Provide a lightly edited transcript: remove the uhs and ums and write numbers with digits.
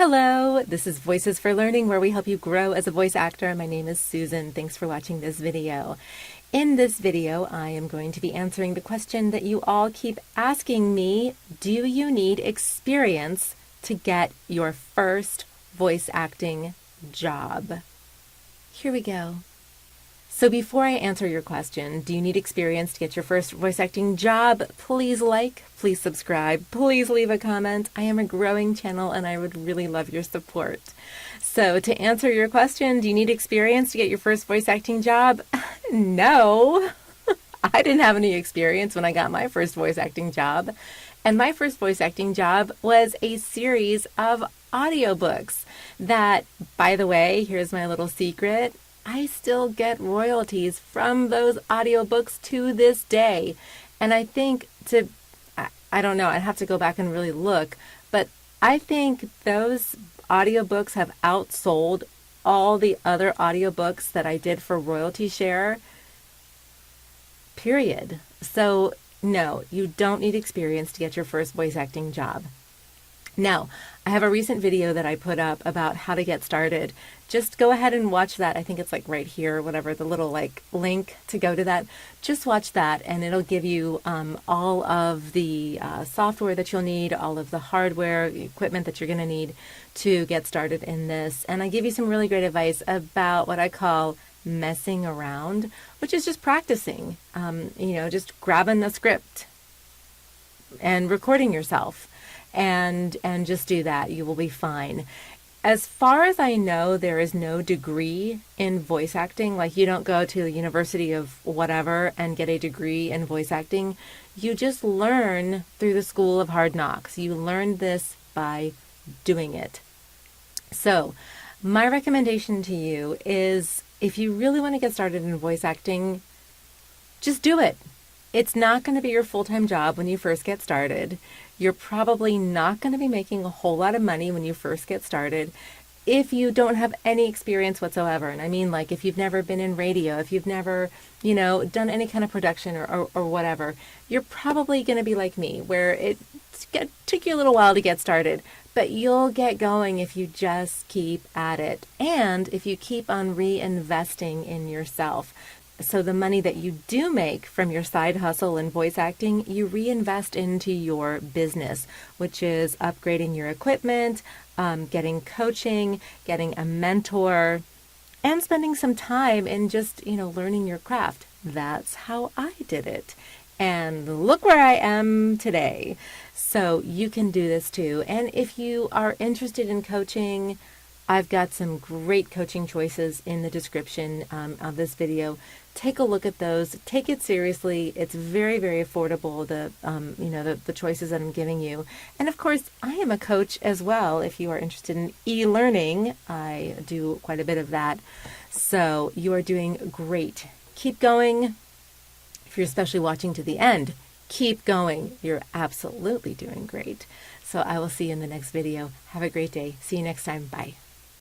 Hello, this is Voices for Learning, where we help you grow as a voice actor. My name is Susan. Thanks for watching this video. In this video, I am going to be answering the question that you all keep asking me: do you need experience to get your first voice acting job? Here we go. So before I answer your question, do you need experience to get your first voice acting job? Please like, please subscribe, please leave a comment. I am a growing channel and I would really love your support. So to answer your question, do you need experience to get your first voice acting job? No, I didn't have any experience when I got my first voice acting job. And my first voice acting job was a series of audiobooks that, by the way, here's my little secret: I still get royalties from those audiobooks to this day. And I think I don't know, I'd have to go back and really look, but I think those audiobooks have outsold all the other audiobooks that I did for royalty share, period. So no, you don't need experience to get your first voice acting job. Now, I have a recent video that I put up about how to get started. Just go ahead and watch that. I think it's like right here, whatever, the little like link to go to that. Just watch that and it'll give you all of the software that you'll need, all of the hardware, equipment that you're going to need to get started in this. And I give you some really great advice about what I call messing around, which is just practicing, just grabbing the script and recording yourself. And just do that. You will be fine. As far as I know, there is no degree in voice acting. Like, you don't go to the University of whatever and get a degree in voice acting. You just learn through the School of Hard Knocks. You learn this by doing it. So my recommendation to you is, if you really want to get started in voice acting, just do it. It's not going to be your full-time job when you first get started. You're probably not going to be making a whole lot of money when you first get started if you don't have any experience whatsoever. And I mean, like, if you've never been in radio, if you've never, done any kind of production or whatever, you're probably going to be like me, where it took you a little while to get started. But you'll get going if you just keep at it. And if you keep on reinvesting in yourself. So the money that you do make from your side hustle in voice acting, you reinvest into your business, which is upgrading your equipment, getting coaching, getting a mentor, and spending some time in just, learning your craft. That's how I did it. And look where I am today. So you can do this too. And if you are interested in coaching, I've got some great coaching choices in the description of this video. Take a look at those. Take it seriously. It's very, very affordable, the choices that I'm giving you. And of course, I am a coach as well. If you are interested in e-learning, I do quite a bit of that. So you are doing great. Keep going. If you're especially watching to the end, keep going. You're absolutely doing great. So I will see you in the next video. Have a great day. See you next time. Bye.